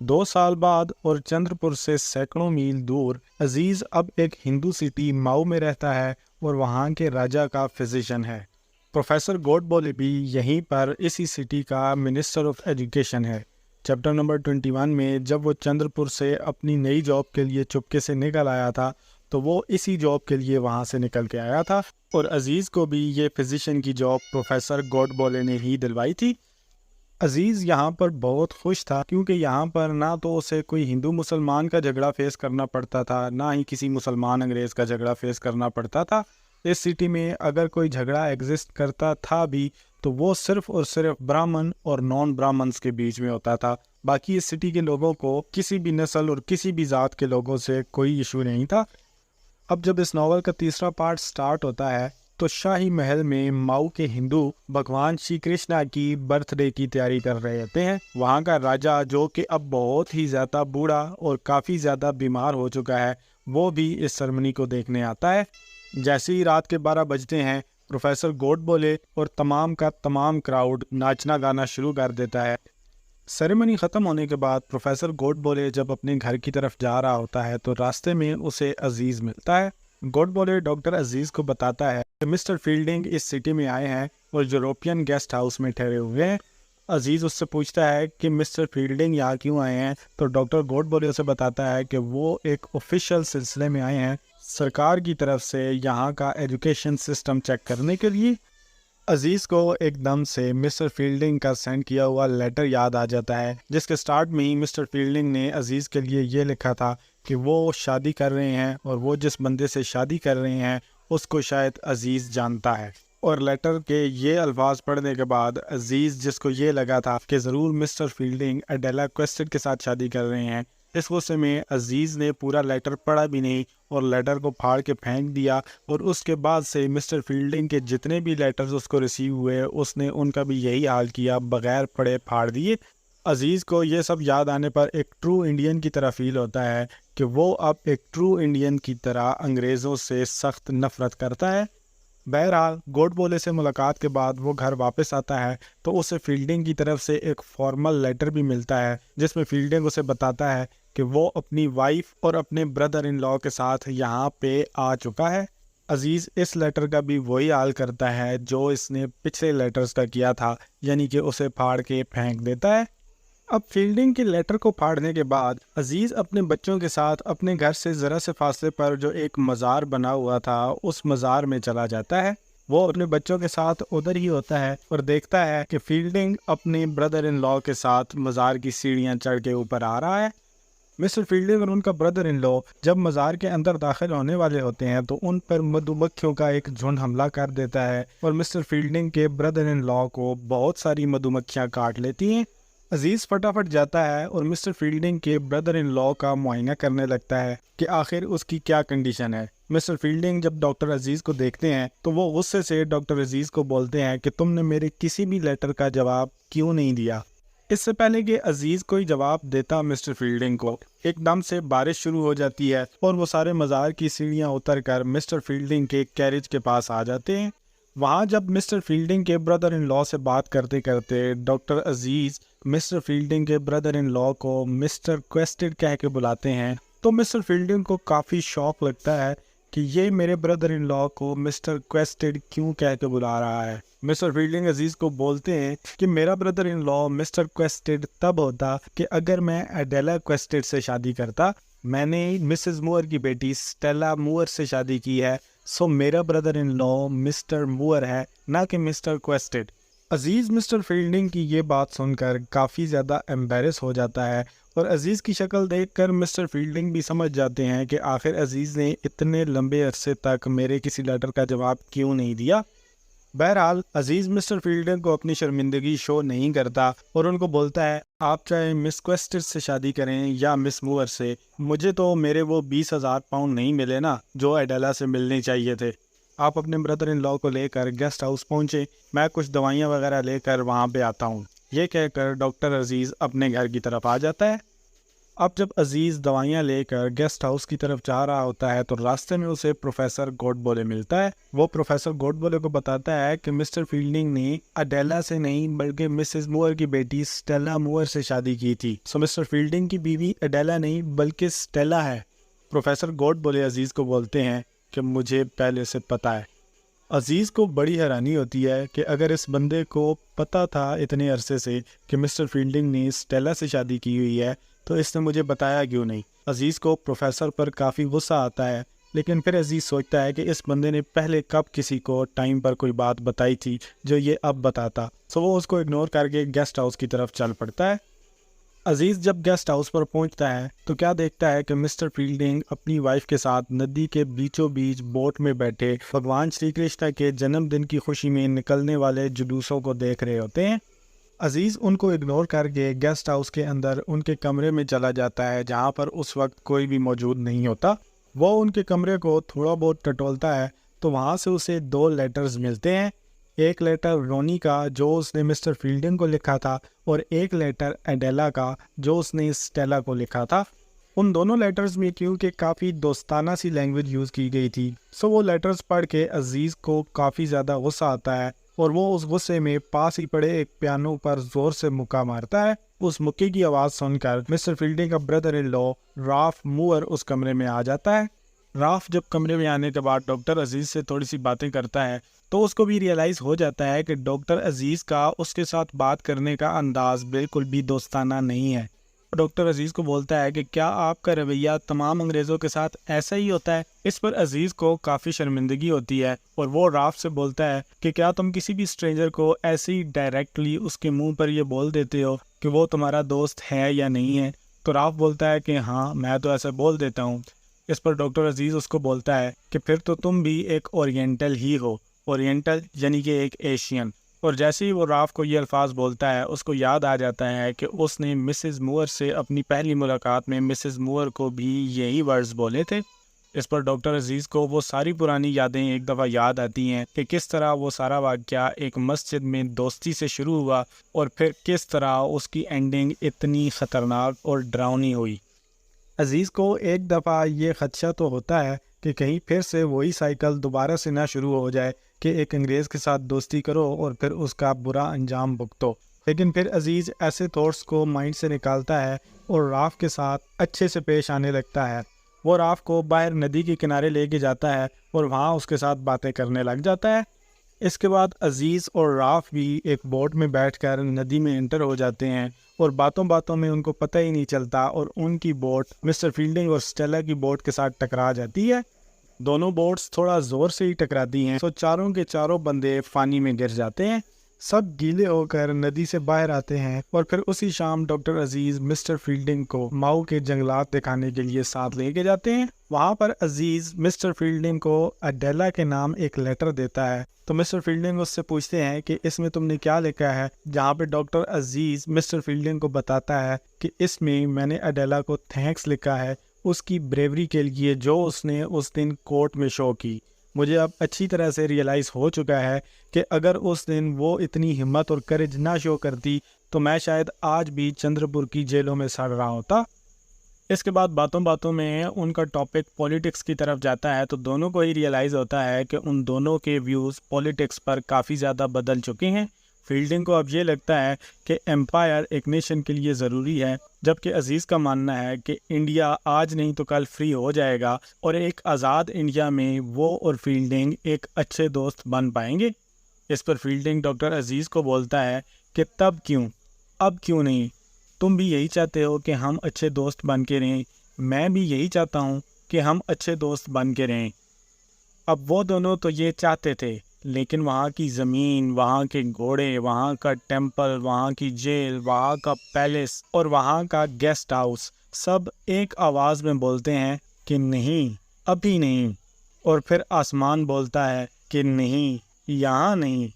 2 साल बाद और चंद्रपुर से सैकड़ों मील दूर अजीज अब एक हिंदू सिटी माऊ में रहता है और वहाँ के राजा का फिजिशियन है। प्रोफेसर गोडबोले भी यहीं पर इसी सिटी का मिनिस्टर ऑफ एजुकेशन है। चैप्टर नंबर 21 में जब वो चंद्रपुर से अपनी नई जॉब के लिए चुपके से निकल आया था तो वो इसी जॉब के लिए वहाँ से निकल के आया था और अजीज़ को भी ये फिजिशियन की जॉब प्रोफेसर गोडबोले ने ही दिलवाई थी। अजीज़ यहाँ पर बहुत खुश था क्योंकि यहाँ पर ना तो उसे कोई हिंदू मुसलमान का झगड़ा फेस करना पड़ता था, ना ही किसी मुसलमान अंग्रेज़ का झगड़ा फेस करना पड़ता था। इस सिटी में अगर कोई झगड़ा एग्जिस्ट करता था भी तो वो सिर्फ और सिर्फ ब्राह्मण और नॉन ब्राह्मण्स के बीच में होता था। बाकी इस सिटी के लोगों को किसी भी नस्ल और किसी भी ज़ात के लोगों से कोई इशू नहीं था। अब जब इस नावल का तीसरा पार्ट स्टार्ट होता है तो शाही महल में माऊ के हिंदू भगवान श्री कृष्णा की बर्थडे की तैयारी कर रहे होते हैं। वहाँ का राजा, जो कि अब बहुत ही ज़्यादा बूढ़ा और काफ़ी ज़्यादा बीमार हो चुका है, वो भी इस सेरेमनी को देखने आता है। जैसे ही रात के 12 बजते हैं, प्रोफेसर गोडबोले और तमाम का तमाम क्राउड नाचना गाना शुरू कर देता है। सेरेमनी ख़त्म होने के बाद प्रोफेसर गोडबोले जब अपने घर की तरफ जा रहा होता है तो रास्ते में उसे अजीज़ मिलता है। गोडबोले डॉक्टर अजीज़ को बताता है कि मिस्टर फील्डिंग इस सिटी में आए हैं और यूरोपियन गेस्ट हाउस में ठहरे हुए हैं। अजीज़ उससे पूछता है कि मिस्टर फील्डिंग यहाँ क्यों आए हैं, तो डॉक्टर गोडबोले उसे बताता है कि वो एक ऑफिशियल सिलसिले में आए हैं, सरकार की तरफ से यहाँ का एजुकेशन सिस्टम चेक करने के लिए। अजीज़ को एकदम से मिस्टर फील्डिंग का सेंड किया हुआ लेटर याद आ जाता है, जिसके स्टार्ट में ही मिस्टर फील्डिंग ने अजीज़ के लिए ये लिखा था कि वो शादी कर रहे हैं और वो जिस बंदे से शादी कर रहे हैं उसको शायद अजीज़ जानता है। और लेटर के ये अल्फाज पढ़ने के बाद अजीज़, जिसको ये लगा था कि ज़रूर मिस्टर फील्डिंग अडेला क्वेस्टेड के साथ शादी कर रहे हैं, इस गुस्से में अजीज़ ने पूरा लेटर पढ़ा भी नहीं और लेटर को फाड़ के फेंक दिया। और उसके बाद से मिस्टर फील्डिंग के जितने भी लेटर्स उसको रिसीव हुए उसने उनका भी यही हाल किया, बगैर पढ़े फाड़ दिए। अजीज़ को ये सब याद आने पर एक ट्रू इंडियन की तरह फील होता है कि वो अब एक ट्रू इंडियन की तरह अंग्रेज़ों से सख्त नफ़रत करता है। बहरहाल गोडबोले से मुलाकात के बाद वो घर वापस आता है तो उसे फील्डिंग की तरफ से एक फॉर्मल लेटर भी मिलता है, जिसमें फील्डिंग उसे बताता है कि वो अपनी वाइफ और अपने ब्रदर इन लॉ के साथ यहाँ पे आ चुका है। अजीज़ इस लेटर का भी वही हाल करता है जो इसने पिछले लेटर्स का किया था, यानी कि उसे फाड़ के फेंक देता है। अब फील्डिंग के लेटर को फाड़ने के बाद अजीज़ अपने बच्चों के साथ अपने घर से ज़रा से फासले पर जो एक मज़ार बना हुआ था उस मज़ार में चला जाता है। वो अपने बच्चों के साथ उधर ही होता है और देखता है कि फील्डिंग अपने ब्रदर इन लॉ के साथ मज़ार की सीढ़ियाँ चढ़ के ऊपर आ रहा है। मिस्टर फील्डिंग और उनका ब्रदर इन लॉ जब मज़ार के अंदर दाखिल होने वाले होते हैं तो उन पर मधुमक्खियों का एक झुंड हमला कर देता है और मिस्टर फील्डिंग के ब्रदर इन लॉ को बहुत सारी मधुमक्खियाँ काट लेती हैं। अजीज़ फटाफट जाता है और मिस्टर फील्डिंग के ब्रदर इन लॉ का मुआयना करने लगता है कि आखिर उसकी क्या कंडीशन है। मिस्टर फील्डिंग जब डॉक्टर अजीज़ को देखते हैं तो वो गुस्से से डॉक्टर अजीज़ को बोलते हैं कि तुमने मेरे किसी भी लेटर का जवाब क्यों नहीं दिया। इससे पहले कि अजीज़ कोई जवाब देता मिस्टर फील्डिंग को, एकदम से बारिश शुरू हो जाती है और वो सारे मज़ार की सीढ़ियाँ उतर कर मिस्टर फील्डिंग के कैरेज के पास आ जाते हैं। वहाँ जब मिस्टर फील्डिंग के ब्रदर इन लॉ से बात करते करते डॉक्टर अजीज़ मिस्टर फील्डिंग के ब्रदर इन लॉ को मिस्टर क्वेस्टेड कह के बुलाते हैं तो मिस्टर फील्डिंग को काफ़ी शौक लगता है कि ये मेरे ब्रदर इन लॉ को मिस्टर क्वेस्टेड क्यों कह के बुला रहा है। मिस्टर फील्डिंग अजीज़ को बोलते हैं कि मेरा ब्रदर इन लॉ मिस्टर क्वेस्टेड तब होता कि अगर मैं अडेला क्वेस्टेड से शादी करता। मैंने मिसेस मूअर की बेटी स्टेला मूअर से शादी की है, सो मेरा ब्रदर इन लॉ मिस्टर मूअर है, ना कि मिस्टर क्वेस्टेड। अजीज़ मिस्टर फील्डिंग की ये बात सुनकर काफ़ी ज़्यादा एम्बेरस हो जाता है और अजीज़ की शक्ल देखकर मिस्टर फील्डिंग भी समझ जाते हैं कि आखिर अजीज़ ने इतने लंबे अरसे तक मेरे किसी लेटर का जवाब क्यों नहीं दिया। बहरहाल अजीज़ मिस्टर फील्डिंग को अपनी शर्मिंदगी शो नहीं करता और उनको बोलता है, आप चाहे मिस क्वेस्टेड से शादी करें या मिस मूअर से, मुझे तो मेरे वो 20,000 पाउंड नहीं मिले ना जो एडेला से मिलने चाहिए थे। आप अपने ब्रदर इन लॉ को लेकर गेस्ट हाउस पहुँचे, मैं कुछ दवाइयाँ वगैरह लेकर वहाँ पे आता हूँ। ये कहकर डॉक्टर अजीज़ अपने घर की तरफ आ जाता है। اب جب عزیز دوائیاں لے کر گیسٹ ہاؤس کی طرف جا رہا ہوتا ہے تو راستے میں اسے پروفیسر گوڈبولے ملتا ہے۔ وہ پروفیسر گوڈبولے کو بتاتا ہے کہ مسٹر فیلڈنگ نے اڈیلا سے نہیں بلکہ مسز موور کی بیٹی سٹیلا موور سے شادی کی تھی۔ سو مسٹر فیلڈنگ کی بیوی اڈیلا نہیں بلکہ سٹیلا ہے۔ پروفیسر گوڈبولے عزیز کو بولتے ہیں کہ مجھے پہلے سے پتا ہے۔ عزیز کو بڑی حیرانی ہوتی ہے کہ اگر اس بندے کو پتا تھا اتنے عرصے سے کہ مسٹر فیلڈنگ نے سٹیلا سے شادی کی ہوئی ہے تو اس نے مجھے بتایا کیوں نہیں۔ عزیز کو پروفیسر پر کافی غصہ آتا ہے، لیکن پھر عزیز سوچتا ہے کہ اس بندے نے پہلے کب کسی کو ٹائم پر کوئی بات بتائی تھی جو یہ اب بتاتا۔ سو وہ اس کو اگنور کر کے گیسٹ ہاؤس کی طرف چل پڑتا ہے۔ عزیز جب گیسٹ ہاؤس پر پہنچتا ہے تو کیا دیکھتا ہے کہ مسٹر فیلڈنگ اپنی وائف کے ساتھ ندی کے بیچوں بیچ بوٹ میں بیٹھے بھگوان شری کرشنا کے جنم دن کی خوشی میں نکلنے والے جلوسوں کو دیکھ رہے ہوتے ہیں۔ عزیز ان کو اگنور کر کے گیسٹ ہاؤس کے اندر ان کے کمرے میں چلا جاتا ہے جہاں پر اس وقت کوئی بھی موجود نہیں ہوتا۔ وہ ان کے کمرے کو تھوڑا بہت ٹٹولتا ہے تو وہاں سے اسے 2 لیٹرز ملتے ہیں۔ ایک لیٹر رونی کا جو اس نے مسٹر فیلڈنگ کو لکھا تھا اور ایک لیٹر اڈیلا کا جو اس نے سٹیلا کو لکھا تھا۔ ان دونوں لیٹرز میں کیونکہ کافی دوستانہ سی لینگویج یوز کی گئی تھی سو وہ لیٹرز پڑھ کے عزیز کو کافی زیادہ غصہ آتا ہے اور وہ اس غصے میں پاس ہی پڑے ایک پیانو پر زور سے مکہ مارتا ہے۔ اس مکے کی آواز سن کر مسٹر فیلڈنگ کا brother in law rough mover اس کمرے میں آ جاتا ہے۔ راف جب کمرے میں آنے کے بعد ڈاکٹر عزیز سے تھوڑی سی باتیں کرتا ہے تو اس کو بھی ریئلائز ہو جاتا ہے کہ ڈاکٹر عزیز کا اس کے ساتھ بات کرنے کا انداز بالکل بھی دوستانہ نہیں ہے۔ ڈاکٹر عزیز کو بولتا ہے کہ کیا آپ کا رویہ تمام انگریزوں کے ساتھ ایسا ہی ہوتا ہے؟ اس پر عزیز کو کافی شرمندگی ہوتی ہے اور وہ راف سے بولتا ہے کہ کیا تم کسی بھی اسٹرینجر کو ایسے ہی ڈائریکٹلی اس کے منہ پر یہ بول دیتے ہو کہ وہ تمہارا دوست ہے یا نہیں ہے؟ تو راف بولتا ہے کہ ہاں میں تو ایسے بول دیتا ہوں۔ اس پر ڈاکٹر عزیز اس کو بولتا ہے کہ پھر تو تم بھی ایک اورینٹل ہی ہو، اورینٹل یعنی کہ ایک ایشین۔ اور جیسے ہی وہ راف کو یہ الفاظ بولتا ہے اس کو یاد آ جاتا ہے کہ اس نے مسز موور سے اپنی پہلی ملاقات میں مسز موور کو بھی یہی ورڈز بولے تھے۔ اس پر ڈاکٹر عزیز کو وہ ساری پرانی یادیں ایک دفعہ یاد آتی ہیں کہ کس طرح وہ سارا واقعہ ایک مسجد میں دوستی سے شروع ہوا اور پھر کس طرح اس کی اینڈنگ اتنی خطرناک اور ڈراؤنی ہوئی۔ عزیز کو ایک دفعہ یہ خدشہ تو ہوتا ہے کہ کہیں پھر سے وہی سائیکل دوبارہ سے نہ شروع ہو جائے کہ ایک انگریز کے ساتھ دوستی کرو اور پھر اس کا برا انجام بھگتو، لیکن پھر عزیز ایسے تھاٹس کو مائنڈ سے نکالتا ہے اور راف کے ساتھ اچھے سے پیش آنے لگتا ہے۔ وہ راف کو باہر ندی کے کنارے لے کے جاتا ہے اور وہاں اس کے ساتھ باتیں کرنے لگ جاتا ہے۔ اس کے بعد عزیز اور راف بھی ایک بوٹ میں بیٹھ کر ندی میں انٹر ہو جاتے ہیں اور باتوں باتوں میں ان کو پتہ ہی نہیں چلتا اور ان کی بوٹ مسٹر فیلڈنگ اور سٹیلا کی بوٹ کے ساتھ ٹکرا جاتی ہے۔ دونوں بوٹس تھوڑا زور سے ہی ٹکراتی ہیں تو چاروں کے چاروں بندے پانی میں گر جاتے ہیں۔ سب گیلے ہو کر ندی سے باہر آتے ہیں اور پھر اسی شام ڈاکٹر عزیز مسٹر فیلڈنگ کو ماؤ کے جنگلات دکھانے کے لیے ساتھ لے کے جاتے ہیں۔ وہاں پر عزیز مسٹر فیلڈنگ کو اڈیلا کے نام ایک لیٹر دیتا ہے تو مسٹر فیلڈنگ اس سے پوچھتے ہیں کہ اس میں تم نے کیا لکھا ہے، جہاں پہ ڈاکٹر عزیز مسٹر فیلڈنگ کو بتاتا ہے کہ اس میں نے اڈیلا کو تھینکس لکھا ہے اس کی بریوری کے لیے جو اس نے اس دن کورٹ میں شو کی۔ مجھے اب اچھی طرح سے ریئلائز ہو چکا ہے کہ اگر اس دن وہ اتنی ہمت اور کریج نہ شو کرتی تو میں شاید آج بھی چندر پور کی جیلوں میں سڑ رہا ہوتا۔ اس کے بعد باتوں باتوں میں ان کا ٹاپک پولیٹکس کی طرف جاتا ہے تو دونوں کو ہی ریئلائز ہوتا ہے کہ ان دونوں کے ویوز پولیٹکس پر کافی زیادہ بدل چکے ہیں۔ فیلڈنگ کو اب یہ لگتا ہے کہ امپائر ایک نیشن کے لیے ضروری ہے، جبکہ عزیز کا ماننا ہے کہ انڈیا آج نہیں تو کل فری ہو جائے گا اور ایک آزاد انڈیا میں وہ اور فیلڈنگ ایک اچھے دوست بن پائیں گے۔ اس پر فیلڈنگ ڈاکٹر عزیز کو بولتا ہے کہ تب کیوں، اب کیوں نہیں؟ تم بھی یہی چاہتے ہو کہ ہم اچھے دوست بن کے رہیں، میں بھی یہی چاہتا ہوں کہ ہم اچھے دوست بن کے رہیں۔ اب وہ دونوں تو یہ چاہتے تھے، لیکن وہاں کی زمین، وہاں کے گھوڑے، وہاں کا ٹیمپل، وہاں کی جیل، وہاں کا پیلس اور وہاں کا گیسٹ ہاؤس سب ایک آواز میں بولتے ہیں کہ نہیں، ابھی نہیں۔ اور پھر آسمان بولتا ہے کہ نہیں، یہاں نہیں،